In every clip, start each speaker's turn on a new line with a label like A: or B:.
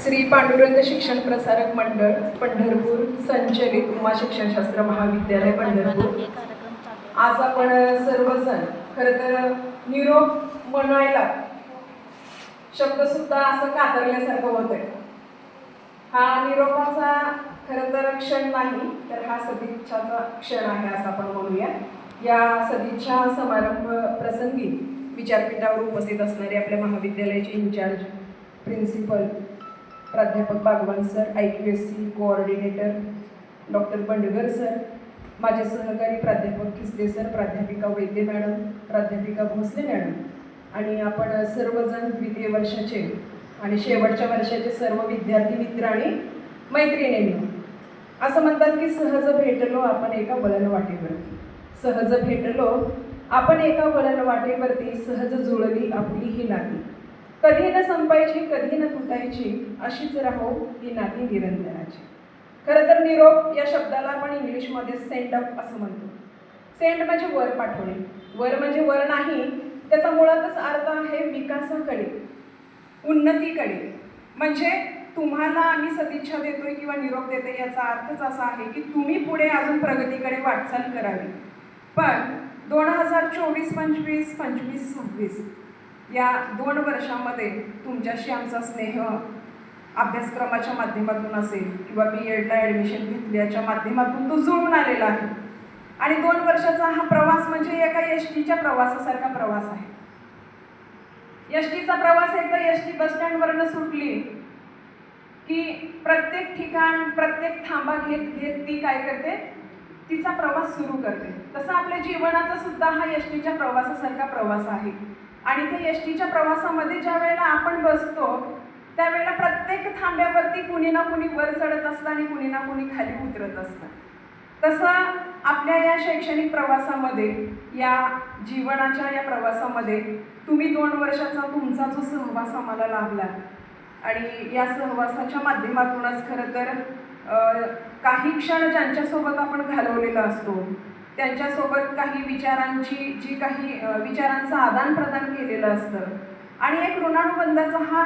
A: श्री पांडुरंग शिक्षण प्रसारक मंडळ पंढरपूर संचलित उमा शिक्षणशास्त्र महाविद्यालय पंढरपूर। आज आपण सर्वजण खरं तर निरोप म्हणायला शब्द सुद्धा असं कातरल्यासारखं होतंय। हा निरोपाचा खरं तर क्षण नाही तर हा सदिच्छाचा क्षण आहे असं आपण म्हणूया। या सदिच्छा समारंभ प्रसंगी विचारपीठावर उपस्थित असणारे आपल्या महाविद्यालयाचे इंचार्ज प्रिन्सिपल प्राध्यापक Bagwan sir, IQSC coordinator doctor Bandgar sir, माझे सहकारी प्राध्यापक खिस्ते सर, प्राध्यापिका वैद्य मॅडम, प्राध्यापिका भोसले मॅडम आणि आपण सर्वजण द्वितीय वर्षाचे आणि शेवटच्या वर्षाचे सर्व विद्यार्थी मित्र आणि मैत्रिणींनो, असं म्हणतात की सहज भेटलो आपण एका वळण वाटेवरती, सहज भेटलो आपण एका वळण वाटेवरती, सहज जुळली आपली ही नाती, कधी न संपायची कधी न तुटायची, अशीच राहो ही नाती निरंतराची। खरं तर निरोप या शब्दाला आपण इंग्लिशमध्ये सेंड अप असं म्हणतो। सेंड म्हणजे वर पाठवणे, वर म्हणजे वर नाही, त्याचा मुळातच अर्थ आहे विकासाकडे, उन्नतीकडे। म्हणजे तुम्हाला आम्ही सदिच्छा देतोय किंवा निरोप देतोय याचा अर्थच असा आहे की तुम्ही पुढे अजून प्रगतीकडे वाटचाल करावी। पण 2024, 25, 25, 26 या 2 वर्षामध्ये तुमच्याशी आमचा स्नेह अभ्यासक्रमाच्या माध्यमातून असेल किंवा BEdला ॲडमिशन घेतल्याच्या माध्यमातून तो जुळून आलेला आहे। आणि 2 वर्षाचा हा प्रवास म्हणजे एका एसटीच्या प्रवासासारखा प्रवास आहे। एसटीचा प्रवास एकदा एसटी बसस्टँडवरनं सुटली की प्रत्येक ठिकाण प्रत्येक थांबा घेत घेत ती काय करते, तिचा प्रवास सुरू करते। तसं आपल्या जीवनाचा सुद्धा हा एसटीच्या प्रवासासारखा प्रवास आहे। आणि त्या एसटीच्या प्रवासामध्ये ज्या वेळेला आपण बसतो त्यावेळेला प्रत्येक थांब्यावरती कुणी ना कुणी वर चढत असतं आणि कुणी ना कुणी खाली उतरत असतं। तसं आपल्या या शैक्षणिक प्रवासामध्ये, या जीवनाच्या या प्रवासामध्ये तुम्ही 2 वर्षाचा तुमचा जो सहवास आम्हाला लाभला आणि या सहवासाच्या माध्यमातूनच खरं तर काही क्षण ज्यांच्यासोबत आपण घालवलेला असतो त्यांच्यासोबत काही विचारांचं आदान प्रदान केलेलं असतं आणि एक ऋणानुबंधाचा हा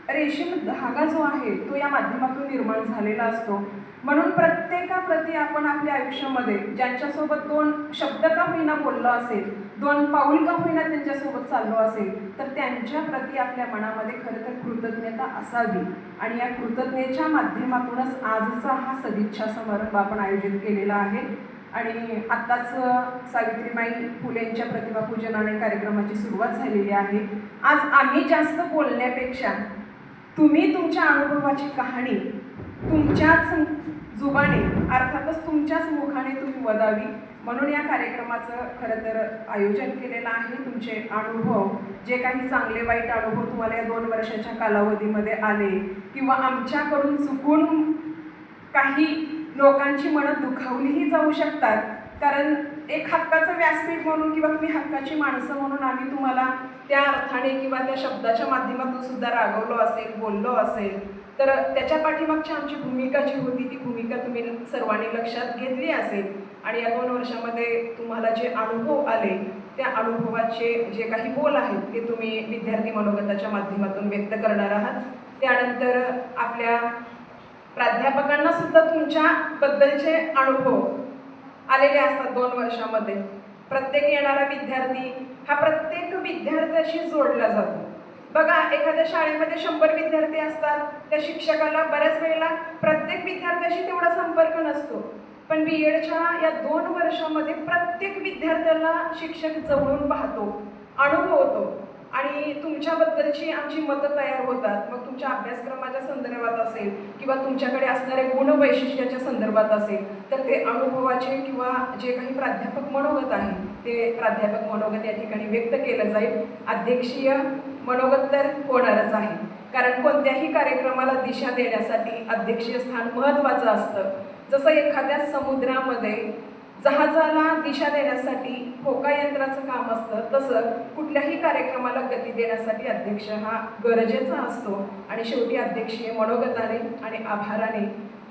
A: रेशीम धागा जो आहे तो या माध्यमातून निर्माण झालेला असतो। म्हणून प्रत्येकाप्रती आपण आपल्या आयुष्यामध्ये ज्यांच्यासोबत 2 शब्द का होईना बोललो असेल, 2 पाऊल का होईना त्यांच्यासोबत चाललो असेल तर त्यांच्याप्रती आपल्या मनामध्ये खरं तर कृतज्ञता असावी। आणि या कृतज्ञतेच्या माध्यमातूनच आजचा हा सदिच्छा समारंभ आपण आयोजित केलेला आहे। आणि आत्ताच सावित्रीबाई फुलेंच्या प्रतिभापूजनाने कार्यक्रमाची सुरुवात झालेली आहे। आज आम्ही जास्त बोलण्यापेक्षा तुम्ही तुमच्या अनुभवाची कहाणी तुमच्याच जुबाने, अर्थातच तुमच्याच मुखाने तुम्ही वदावी, म्हणून या कार्यक्रमाचं खरं तर आयोजन केलेलं आहे। तुमचे अनुभव, जे काही चांगले वाईट अनुभव तुम्हाला या 2 वर्षाच्या कालावधीमध्ये आले किंवा आमच्याकडून चुकून काही लोकांची मनं दुखावलीही जाऊ शकतात, कारण एक हक्काचं व्यासपीठ म्हणून किंवा तुम्ही हक्काची माणसं म्हणून आम्ही तुम्हाला त्या अर्थाने किंवा त्या शब्दाच्या माध्यमातून सुद्धा रागवलो असेल, बोललो असेल, तर त्याच्या पाठीमागची आमची भूमिका जी होती ती भूमिका तुम्ही सर्वांनी लक्षात घेतली असेल। आणि या 2 वर्षामध्ये तुम्हाला जे अनुभव आले त्या अनुभवाचे जे काही बोल आहेत ते तुम्ही विद्यार्थी मनोगताच्या माध्यमातून व्यक्त करणार आहात। त्यानंतर आपल्या प्राध्यापकांना सुद्धा तुमच्याबद्दलचे अनुभव आलेले असतात 2 वर्षामध्ये। प्रत्येक येणारा विद्यार्थी हा प्रत्येक विद्यार्थ्याशी जोडला जातो। बघा, एखाद्या शाळेमध्ये 100 विद्यार्थी असतात, त्या शिक्षकाला बऱ्याच वेळेला प्रत्येक विद्यार्थ्याशी तेवढा संपर्क नसतो, पण BEdच्या या 2 वर्षामध्ये प्रत्येक विद्यार्थ्याला शिक्षक जवळून पाहतो, अनुभवतो आणि तुमच्याबद्दलची आमची मतं तयार होतात। मग तुमच्या अभ्यासक्रमाच्या संदर्भात असेल किंवा तुमच्याकडे असणारे गुणवैशिष्ट्याच्या संदर्भात असेल तर ते अनुभवाचे किंवा जे काही प्राध्यापक मनोगत आहे ते प्राध्यापक मनोगत या ठिकाणी व्यक्त केलं जाईल। अध्यक्षीय मनोगत तर होणारच आहे, कारण कोणत्याही कार्यक्रमाला दिशा देण्यासाठी अध्यक्षीय स्थान महत्त्वाचं असतं। जसं एखाद्या समुद्रामध्ये जहाजाला दिशा देण्यासाठी होकायंत्राचं काम असतं, तसं कुठल्याही कार्यक्रमाला गती देण्यासाठी अध्यक्ष हा गरजेचा असतो। आणि शेवटी अध्यक्षीय मनोगताने आणि आभाराने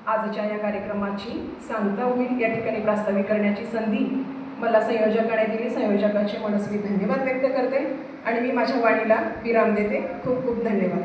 A: आजच्या या कार्यक्रमाची सांगता होईल। या ठिकाणी प्रास्ताविक करण्याची संधी मला संयोजकाने दिली, संयोजकाचे मनस्वी धन्यवाद व्यक्त करते आणि मी माझ्या वाणीला विराम देते। खूप खूप धन्यवाद।